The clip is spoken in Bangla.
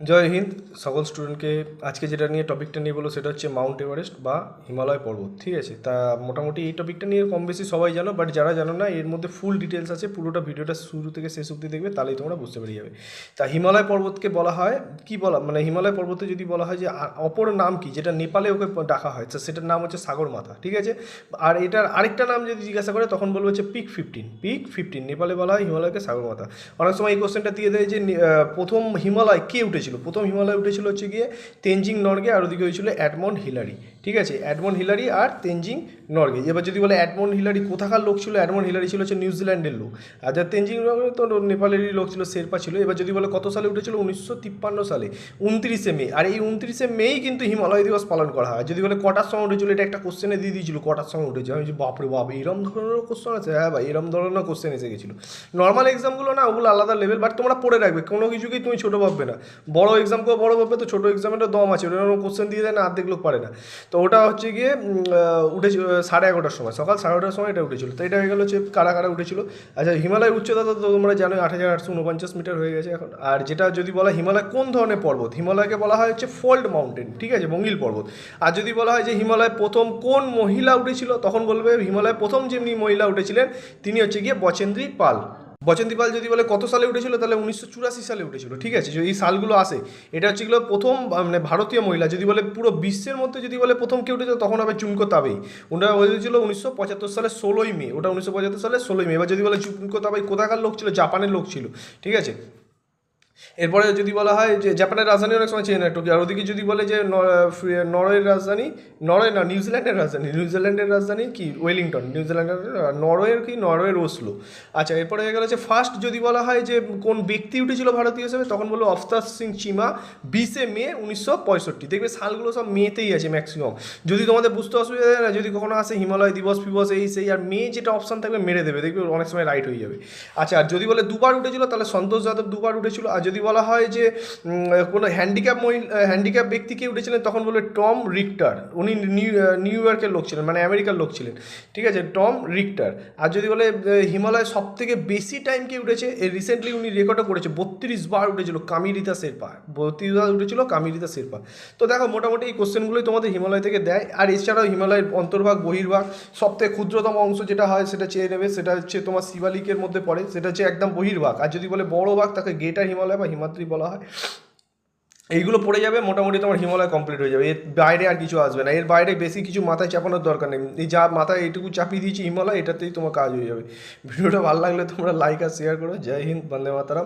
জয় হিন্দ সকল স্টুডেন্টকে। আজকে যেটা নিয়ে টপিকটা নিয়ে বলো সেটা হচ্ছে মাউন্ট এভারেস্ট বা হিমালয় পর্বত। ঠিক আছে, তা মোটামুটি এই টপিকটা নিয়ে কম বেশি সবাই জানো, বাট যারা জানো না এর মধ্যে ফুল ডিটেলস আছে, পুরোটা ভিডিওটা শুরু থেকে শেষ অবধি দেখবে, তাহলেই তোমরা বুঝতে পেরে যাবে। তা হিমালয় পর্বতকে বলা হয় কি বলা, মানে হিমালয় পর্বতে যদি বলা হয় যে অপর নাম কি, যেটা নেপালে ওকে ডাকা হয়, তো সেটার নাম হচ্ছে সাগরমাথা। ঠিক আছে, আর এটার আরেকটা নাম যদি জিজ্ঞাসা করে তখন বলবো হচ্ছে পিক 15 নেপালে বলা হয় হিমালয়কে সাগরমাথা। অনেক সময় এই কোশ্চেনটা দিয়ে দেয় যে প্রথম হিমালয় কে উঠেছিল। প্রথম হিমালয় উঠেছিল হচ্ছে গিয়ে তেনজিং নরগে, আর ওদিকে হয়েছিল এডমন্ড হিলারি। ঠিক আছে, এডমন্ড হিলারি আর তেনজিং নরগে। এবার যদি বলে এডমন্ড হিলারি কোথাকার লোক ছিল, এডমন্ড হিলারি ছিল হচ্ছে নিউজিল্যান্ডের লোক, আর যার তেনজিং নরগে তো নেপালেরই লোক ছিল, শেরপা ছিল। এবার যদি বলে কত সালে উঠেছিল, 1953 সালে 29শে মে। আর এই 29শে মেই কিন্তু হিমালয় দিবস পালন করা হয়। যদি বলে কটার সময় উঠেছিল, এটা একটা কোশ্চেনে দিয়ে দিয়েছিল কটার সময় উঠেছে। আমি যে বাপরে বাপ, এরম ধরনের কোশ্চেন আছে? হ্যাঁ ভাই, এরম ধরনের কোশ্চেন এসে গেছিলো। নর্মাল এক্সামগুলো না, ওগুলো আলাদা লেভেল, বাট তোমরা পড়ে রাখবে, কোনো কিছুকেই তুমি ছোটো ভাববে না। বড় এক্সামকেও বড় ভাববে, তো ছোটো এক্সামেরও দম আছে, ওটা কোশ্চেন দিয়ে দেয় না, অর্ধেক লোক পারে না। তো ওটা হচ্ছে গিয়ে উঠেছিল 11:30টার সময়, সকাল 11:30টার সময় এটা উঠেছিল। তো এটা হয়ে গেলো হচ্ছে কারা কারা উঠেছিল। আচ্ছা, হিমালয়ের উচ্চতা তো তোমরা জানো 8,849 মিটার হয়ে গেছে এখন। আর যেটা যদি বলা হিমালয় কোন ধরনের পর্বত, হিমালয়কে বলা হয় হচ্ছে ফোল্ড মাউন্টেন। ঠিক আছে, মঙ্গিল পর্বত। আর যদি বলা হয় যে হিমালয় প্রথম কোন মহিলা উঠেছিল, তখন বলবে হিমালয় প্রথম যেমনি মহিলা উঠেছিলেন তিনি হচ্ছে গিয়ে বচেন্দ্রী পাল। বচেন্দ্রী পাল যদি বলে কত সালে উঠেছিল, তাহলে 1984 সালে উঠেছিল। ঠিক আছে, যদি এই সালগুলো আসে, এটা হচ্ছে গিয়ে প্রথম মানে ভারতীয় মহিলা। যদি বলে পুরো বিশ্বের মধ্যে যদি বলে প্রথম কে উঠেছিল, তখন হবে চুনকো তাবেই। ওটা হয়েছিল 1975 সালে 16ই মে। ওটা 1975 সালে 16ই মে। এবার যদি বলে চুনকো তাবেই কোথাকার লোক ছিল, জাপানের লোক ছিল। ঠিক আছে, এরপরে যদি বলা হয় যে জাপানের রাজধানী অনেক সময় চেনে না টোকিও। আর ওদিকে যদি বলে যে নরওয়ের রাজধানী, নরওয়ে না, নিউজিল্যান্ডের রাজধানী কি ওয়েলিংটন, নিউজিল্যান্ডের। নরওয়ের কি, নরওয়ের ওসলো। আচ্ছা, এরপরে হয়ে গেল যে ফার্স্ট যদি বলা হয় যে কোন ব্যক্তি উঠেছিল ভারতীয় হিসেবে, তখন বলবো অফতার সিং চিমা, 20শে মে 1965। দেখবে সালগুলো সব মেতেই আছে ম্যাক্সিমাম। যদি তোমাদের বুঝতে অসুবিধা হয় না, যদি কখনো আসে হিমালয় দিবস ফিবস এই সেই, আর মে যেটা অপশান থাকবে মেরে দেবে, দেখবে অনেক সময় রাইট হয়ে যাবে। আচ্ছা, আর যদি বলে দুবার উঠেছিল, তাহলে সন্তোষ যাদব দুবার উঠেছিল। আর যদি বলা হয় যে কোনো হ্যান্ডিক্যাপ ব্যক্তি কে উঠেছিলেন, তখন বলবে টম রিক্টার। উনি নিউ ইয়র্কের লোক ছিলেন, মানে আমেরিকার লোক ছিলেন। ঠিক আছে, টম রিক্টার। আর যদি বলে হিমালয় সব থেকে বেশি টাইম কে উঠেছে, রিসেন্টলি উনি রেকর্ডও করেছে, 32 বার উঠেছিল কামিরিতা শেরপা। 32 বার উঠেছিল কামিরিতা শেরপা। তো দেখো, মোটামুটি এই কোশ্চেনগুলোই তোমাদের হিমালয় থেকে দেয়। আর এছাড়াও হিমালয়ের অন্তর্ভাগ বহির্ভাগ, সব থেকে ক্ষুদ্রতম অংশ যেটা হয় সেটা চেয়ে নেবে, সেটা হচ্ছে তোমার শিবালিকের মধ্যে পড়ে, সেটা হচ্ছে একদম বহির্ভাগ। আর যদি বলে বড় ভাগ, তাকে গ্রেটার হিমালয় বা হিমাদ্রি বলা হয়। এইগুলো পড়ে যাবে, মোটামুটি তোমার হিমালয় কমপ্লিট হয়ে যাবে। এর বাইরে আর কিছু আসবে না, এর বাইরে বেশি কিছু মাথায় চাপানোর দরকার নেই। এই যা মাথায় এইটুকু চাপিয়ে দিয়েছি হিমালয়, এটাতেই তোমার কাজ হয়ে যাবে। ভিডিওটা ভালো লাগলে তোমরা লাইক আর শেয়ার করো। জয় হিন্দ, বন্দে মাতারাম।